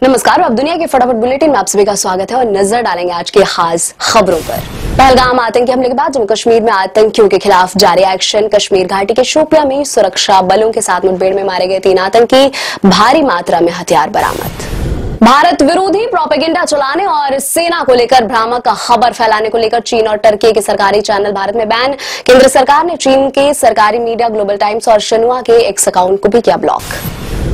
नमस्कार, अब दुनिया के फटाफट बुलेटिन में आप सभी का स्वागत है और नजर डालेंगे आज की खास खबरों पर। पहलगाम आतंकी हमले के बाद जम्मू कश्मीर में आतंकियों के खिलाफ जारी एक्शन। कश्मीर घाटी के शोपियां में सुरक्षा बलों के साथ मुठभेड़ में मारे गए 3 आतंकी, भारी मात्रा में हथियार बरामद। भारत विरोधी प्रोपेगेंडा चलाने और सेना को लेकर भ्रामक खबर फैलाने को लेकर चीन और टर्की के सरकारी चैनल भारत में बैन। केंद्र सरकार ने चीन के सरकारी मीडिया ग्लोबल टाइम्स और शिन्हुआ के एक्स अकाउंट को भी किया ब्लॉक।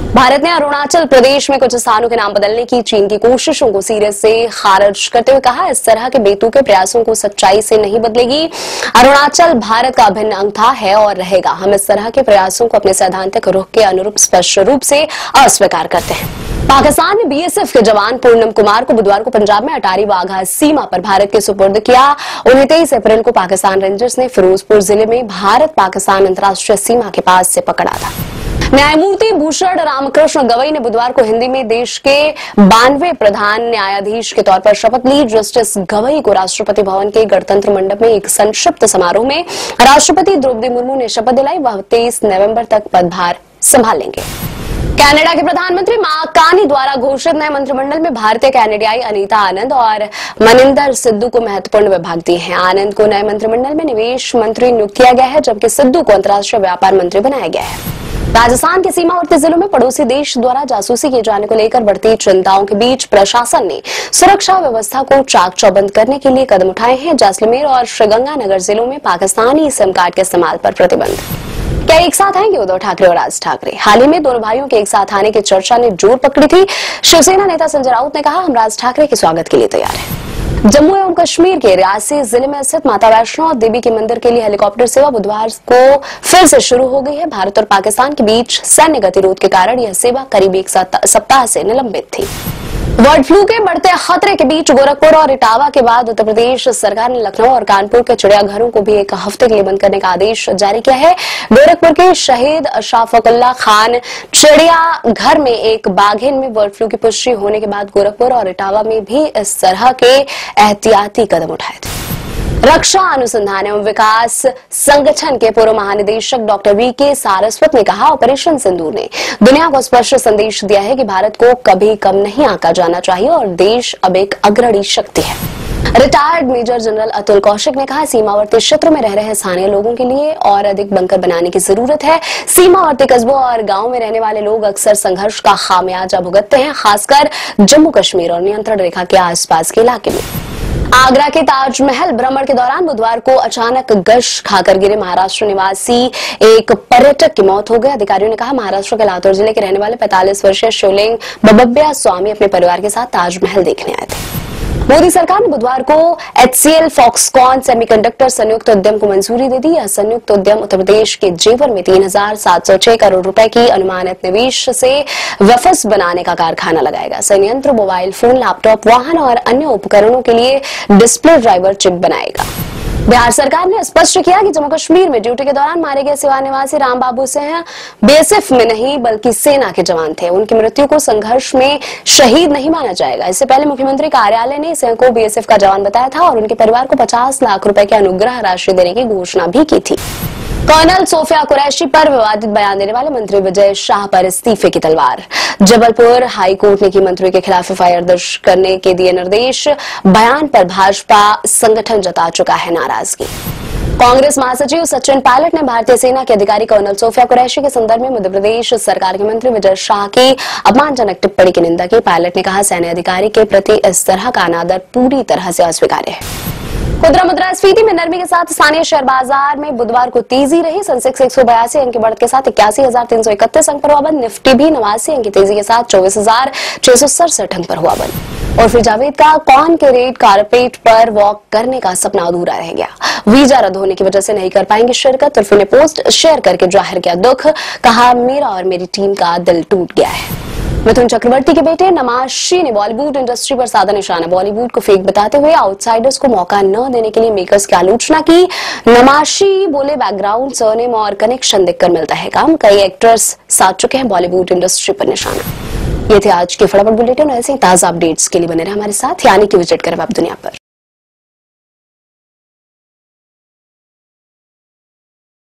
भारत ने अरुणाचल प्रदेश में कुछ स्थानों के नाम बदलने की चीन की कोशिशों को सीरियस से खारिज करते हुए कहा, इस तरह के बेतुके प्रयासों को सच्चाई से नहीं बदलेगी। अरुणाचल भारत का अभिन्न अंग था, है और रहेगा। हम इस तरह के प्रयासों को अपने सैद्धांतिक रुख के अनुरूप स्पष्ट रूप से अस्वीकार करते हैं। पाकिस्तान ने बीएसएफ के जवान पूर्णम कुमार को बुधवार को पंजाब में अटारी वाघा सीमा पर भारत के सुपुर्द किया। उन्हें 23 अप्रैल को पाकिस्तान रेंजर्स ने फिरोजपुर जिले में भारत पाकिस्तान अंतर्राष्ट्रीय सीमा के पास से पकड़ा था। न्यायमूर्ति भूषण रामकृष्ण गवई ने बुधवार को हिंदी में देश के 92वें प्रधान न्यायाधीश के तौर पर शपथ ली। जस्टिस गवई को राष्ट्रपति भवन के गणतंत्र मंडप में एक संक्षिप्त समारोह में राष्ट्रपति द्रौपदी मुर्मू ने शपथ दिलाई। वह 23 नवंबर तक पदभार संभालेंगे। कनाडा के प्रधानमंत्री मार्क कार्नी द्वारा घोषित नए मंत्रिमंडल में भारतीय कैनेडियाई अनीता आनंद और मनिंदर सिद्धू को महत्वपूर्ण विभाग दिए हैं। आनंद को नए मंत्रिमंडल में निवेश मंत्री नियुक्त किया गया है, जबकि सिद्धू को अंतर्राष्ट्रीय व्यापार मंत्री बनाया गया है। राजस्थान के सीमावर्ती जिलों में पड़ोसी देश द्वारा जासूसी किए जाने को लेकर बढ़ती चिंताओं के बीच प्रशासन ने सुरक्षा व्यवस्था को चाक चौबंद करने के लिए कदम उठाए हैं। जैसलमेर और श्रीगंगानगर जिलों में पाकिस्तानी सिम कार्ड के इस्तेमाल पर प्रतिबंध। क्या एक साथ आएंगे उद्धव ठाकरे और राज ठाकरे? हाल ही में दोनों भाइयों के एक साथ आने की चर्चा ने जोर पकड़ी थी। शिवसेना नेता संजय राउत ने कहा, हम राज ठाकरे के स्वागत के लिए तैयार हैं। जम्मू एवं कश्मीर के रियासी जिले में स्थित माता वैष्णो देवी के मंदिर के लिए हेलीकॉप्टर सेवा बुधवार को फिर से शुरू हो गई है। भारत और पाकिस्तान के बीच सैन्य गतिरोध के कारण यह सेवा करीब 1 सप्ताह से निलंबित थी। बर्ड फ्लू के बढ़ते खतरे के बीच गोरखपुर और इटावा के बाद उत्तर प्रदेश सरकार ने लखनऊ और कानपुर के चिड़ियाघरों को भी 1 हफ्ते के लिए बंद करने का आदेश जारी किया है। गोरखपुर के शहीद शफाकुल्ला खान चिड़ियाघर में एक बाघिन में बर्ड फ्लू की पुष्टि होने के बाद गोरखपुर और इटावा में भी इस तरह के एहतियाती कदम उठाए थे। रक्षा अनुसंधान एवं विकास संगठन के पूर्व महानिदेशक डॉक्टर वीके सारस्वत ने कहा, ऑपरेशन सिंदूर ने दुनिया को स्पष्ट संदेश दिया है कि भारत को कभी कम नहीं आंका जाना चाहिए और देश अब एक अग्रणी शक्ति है। Retired major general Atul Kaushik ने कहा, सीमावर्ती क्षेत्र में रह रहे स्थानीय लोगों के लिए और अधिक बंकर बनाने की जरूरत है। सीमावर्ती कस्बों और गांवों में रहने वाले लोग अक्सर संघर्ष का खामियाजा भुगतते हैं, खासकर जम्मू कश्मीर और नियंत्रण रेखा के आसपास के इलाके में। आगरा के ताजमहल भ्रमण के दौरान बुधवार को अचानक गश खाकर गिरे महाराष्ट्र निवासी एक पर्यटक की मौत हो गई। अधिकारियों ने कहा, महाराष्ट्र के लातूर जिले के रहने वाले 45 वर्षीय शिवलिंग बबब्या स्वामी अपने परिवार के साथ ताजमहल देखने आए थे। मोदी सरकार ने बुधवार को HCL फॉक्सकॉन सेमीकंडक्टर संयुक्त उद्यम को मंजूरी दे दी। यह संयुक्त उद्यम उत्तर प्रदेश के जेवर में 3,706 करोड़ रुपए की अनुमानित निवेश से वेफर्स बनाने का कारखाना लगाएगा। संयंत्र मोबाइल फोन, लैपटॉप, वाहन और अन्य उपकरणों के लिए डिस्प्ले ड्राइवर चिप बनाएगा। बिहार सरकार ने स्पष्ट किया कि जम्मू कश्मीर में ड्यूटी के दौरान मारे गए सिवान निवासी रामबाबू सिंह बीएसएफ में नहीं बल्कि सेना के जवान थे। उनकी मृत्यु को संघर्ष में शहीद नहीं माना जाएगा। इससे पहले मुख्यमंत्री कार्यालय ने सिंह को बीएसएफ का जवान बताया था और उनके परिवार को 50 लाख रुपए की अनुग्रह राशि देने की घोषणा भी की थी। कर्नल सोफिया कुरैशी पर विवादित बयान देने वाले मंत्री विजय शाह पर इस्तीफे की तलवार। जबलपुर हाई कोर्ट ने की मंत्री के खिलाफ एफआईआर दर्ज करने के दिए निर्देश। बयान पर भाजपा संगठन जता चुका है नाराजगी। कांग्रेस महासचिव सचिन पायलट ने भारतीय सेना के अधिकारी कर्नल सोफिया कुरैशी के संदर्भ में मध्य प्रदेश सरकार के मंत्री विजय शाह की अपमानजनक टिप्पणी की निंदा की। पायलट ने कहा, सैन्य अधिकारी के प्रति इस तरह का अनादर पूरी तरह से अस्वीकार्य है। खुदरा मुद्रास्फीति में नरमी के साथ स्थानीय शेयर बाजार में बुधवार को तेजी रही। सेंसेक्स 182 अंक की बढ़त के साथ 81,331 अंक पर हुआ बंद। निफ्टी भी 89 अंक की तेजी के साथ 24,667 अंक पर हुआ बंद। और फिर जावेद का कौन के रेड कारपेट पर वॉक करने का सपना अधूरा रह गया। वीजा रद्द होने की वजह से नहीं कर पाएंगे शिरकत। उर्फी ने पोस्ट शेयर करके जाहिर किया दुख, कहा, मेरा और मेरी टीम का दिल टूट गया है। मिथुन चक्रवर्ती के बेटे नमाशी ने बॉलीवुड इंडस्ट्री पर साधा निशाना। बॉलीवुड को फेक बताते हुए आउटसाइडर्स को मौका न देने के लिए मेकर्स की आलोचना की। नमाशी बोले, बैकग्राउंड, सरनेम और कनेक्शन देखकर मिलता है काम। कई एक्टर्स साथ चुके हैं बॉलीवुड इंडस्ट्री पर निशाना। ये थे आज के फटाफट बुलेटिन। ऐसे ही ताजा अपडेट्स के लिए बने रहे हमारे साथ, यानी कि विजिट करें वेब दुनिया पर।